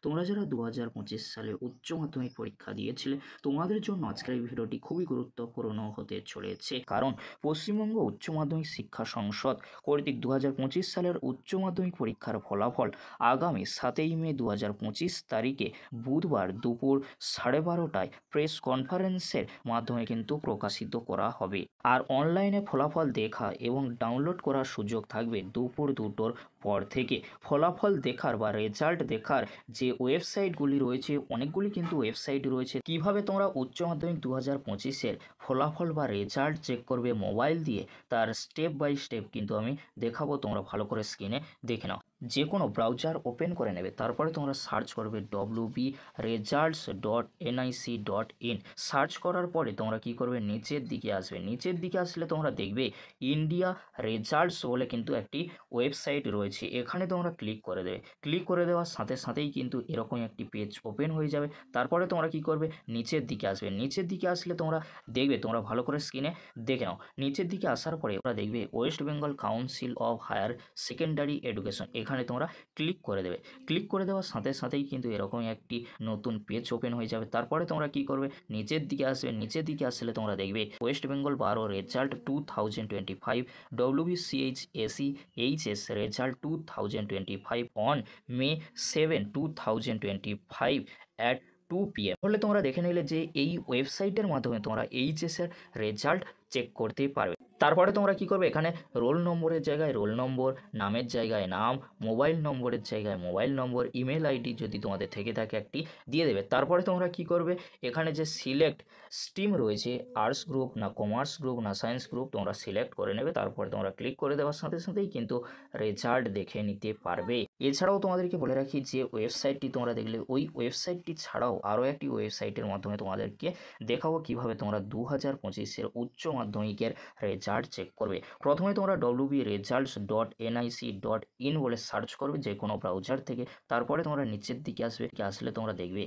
তোমরা যারা 2025 সালে উচ্চ মাধ্যমিক পরীক্ষা দিয়েছিলে তোমাদের জন্য আজকের এই ভিডিওটি খুবই গুরুত্বপূর্ণ হতে চলেছে, কারণ পশ্চিমবঙ্গ উচ্চ মাধ্যমিক শিক্ষা সংসদ কর্তৃক 2025 সালের উচ্চ মাধ্যমিক পরীক্ষার ফলাফল আগামী 7ই মে 2025 তারিখে বুধবার দুপুর 12:30টায় প্রেস কনফারেন্সের মাধ্যমে কিন্তু প্রকাশিত করা হবে। আর অনলাইনে ফলাফল দেখা এবং ডাউনলোড করার সুযোগ থাকবে দুপুর 2টোর পর থেকে। ফলাফল দেখার বা রেজাল্ট দেখার যে ওয়েবসাইটগুলি রয়েছে, অনেকগুলি কিন্তু ওয়েবসাইট রয়েছে। কিভাবে তোমরা উচ্চ মাধ্যমিক 2025-এর ফলাফল বা রেজাল্ট চেক করবে মোবাইল দিয়ে, তার স্টেপ বাই স্টেপ কিন্তু আমি দেখাবো। তোমরা ভালো করে স্ক্রিনে দেখে নাও। যে কোনো ব্রাউজার ওপেন করে নেবে, তারপরে তোমরা সার্চ করবে wbresults.nic.in। সার্চ করার পরে তোমরা কি করবে, নিচের দিকে আসবে। নিচের দিকে আসলে তোমরা দেখবে ইন্ডিয়া রেজাল্টস বলে কিন্তু একটি ওয়েবসাইট রয়েছে, এখানে তোমরা ক্লিক করে দেবে। ক্লিক করে দেওয়ার সাথে সাথেই কিন্তু এরকম একটি পেজ ওপেন হয়ে যাবে। তারপরে তোমরা কি করবে, নিচের দিকে আসবে। নিচের দিকে আসলে তোমরা দেখবে, তোমরা ভালো করে স্ক্রিনে দেখে নাও। নিচের দিকে আসার পরে তোমরা দেখবে West Bengal council of higher secondary Education, এখানে তোমরা ক্লিক করে দেবে। ক্লিক করে দেওয়ার সাথে সাথেই কিন্তু এরকম একটি নতুন পেজ ওপেন হয়ে যাবে। তারপরে তোমরা কি করবে, নিচের দিকে আসবে। নিচের দিকে আসলে তোমরা দেখবে ওয়েস্ট বেঙ্গল বারো result 2025 WBCHSE-HS result 2025 on May 7, 2025 at 2 PM। তাহলে তোমরা দেখে নিলে যে এই ওয়েবসাইটের মাধ্যমে তোমরা এইচএসের রেজাল্ট চেক করতে পারবে। তারপরে তোমরা কি করবে, এখানে রোল নম্বরের জায়গায় রোল নম্বর, নামের জায়গায় নাম, মোবাইল নম্বরের জায়গায় মোবাইল নম্বর, ইমেল আইডি যদি তোমাদের থেকে থাকে একটি দিয়ে দেবে। তারপরে তোমরা কি করবে, এখানে যে সিলেক্ট স্ট্রিম রয়েছে, আর্টস গ্রুপ না কমার্স গ্রুপ না সায়েন্স গ্রুপ, তোমরা সিলেক্ট করে নেবে। তারপরে তোমরা ক্লিক করে দেওয়ার সাথে সাথেই কিন্তু রেজাল্ট দেখে নিতে পারবে। এছাড়াও তোমাদেরকে বলে রাখি যে ওয়েবসাইটটি তোমরা দেখলে, ওই ওয়েবসাইটটি ছাড়াও আরও একটি ওয়েবসাইটের মাধ্যমে তোমাদেরকে দেখাবো কিভাবে তোমরা 2025-এর উচ্চ মাধ্যমিকের রেজাল্ট চেক করবে। প্রথমে তোমরা wbresults.nic.in বলে সার্চ করবে যে কোনো ব্রাউজার থেকে। তারপরে তোমরা নিচের দিকে আসলে তোমরা দেখবে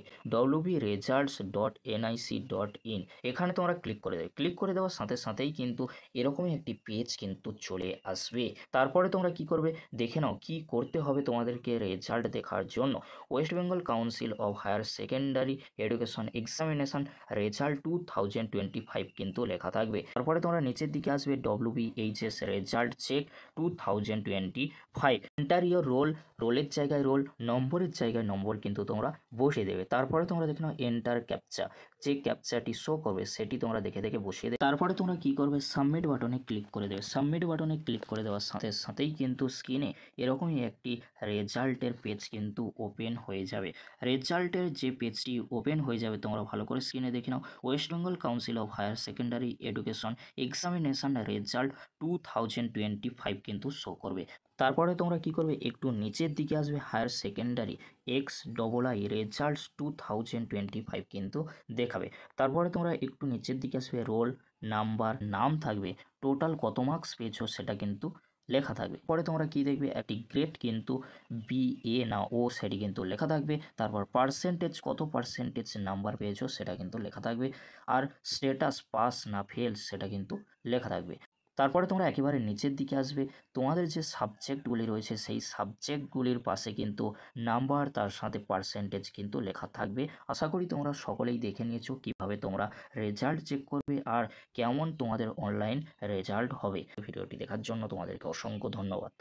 wbresults.nic.in, এখানে তোমরা ক্লিক করে দেবে। ক্লিক করে দেওয়ার সাথে সাথেই কিন্তু এরকমই একটি পেজ কিন্তু চলে আসবে। তারপরে তোমরা কি করবে, দেখে নাও কি করতে হবে তোমাদেরকে রেজাল্ট দেখার জন্য। West Bengal council of higher secondary education examination result 2025 কিন্তু লেখা থাকবে। তারপরে তোমরা নিচের দিকে আসবে WBHS result check 2025, enter your roll, রোলের জায়গায় রোল, নম্বরের জায়গায় নম্বর কিন্তু তোমরা বসিয়ে দেবে। তারপরে তোমরা দেখে নাও এন্টার ক্যাপচা, যে ক্যাপচাটি শো করবে সেটি তোমরা দেখে দেখে বসিয়ে দেবে। তারপরে তোমরা কি করবে, সাবমিট বাটনে ক্লিক করে দেবে। সাবমিট বাটনে ক্লিক করে দেওয়ার সাথে সাথেই কিন্তু স্ক্রিনে এরকমই একটি রেজাল্টের পেজ কিন্তু ওপেন হয়ে যাবে। রেজাল্টের যে পেজটি ওপেন হয়ে যাবে তোমরা ভালো করে স্ক্রিনে দেখে নাও, West Bengal council of higher secondary education examination result 2025 কিন্তু শো করবে। তারপরে তোমরা কি করবে, একটু নিচের দিকে আসবে, হায়ার সেকেন্ডারি XII রেজাল্টস 2025 কিন্তু দেখাবে। তারপরে তোমরা একটু নিচের দিকে আসবে, রোল নাম্বার, নাম থাকবে, টোটাল কত মার্কস পেয়েছো সেটা কিন্তু লেখা থাকবে। পরে তোমরা কি দেখবে, একটি গ্রেড কিন্তু BA না ও সেটি কিন্তু লেখা থাকবে। তারপর পার্সেন্টেজ, কত পার্সেন্টেজ নাম্বার পেয়েছো সেটা কিন্তু লেখা থাকবে। আর স্ট্যাটাস পাস না ফেল সেটা কিন্তু লেখা থাকবে। তারপরে তোমরা একেবারে নিচের দিকে আসবে, তোমাদের যে সাবজেক্টগুলি রয়েছে সেই সাবজেক্টগুলির পাশে কিন্তু নাম্বার, তার সাথে পার্সেন্টেজ কিন্তু লেখা থাকবে। আশা করি তোমরা সকলেই দেখে নিয়েছো কিভাবে তোমরা রেজাল্ট চেক করবে আর কেমন তোমাদের অনলাইন রেজাল্ট হবে। ভিডিওটি দেখার জন্য তোমাদেরকে অসংখ্য ধন্যবাদ।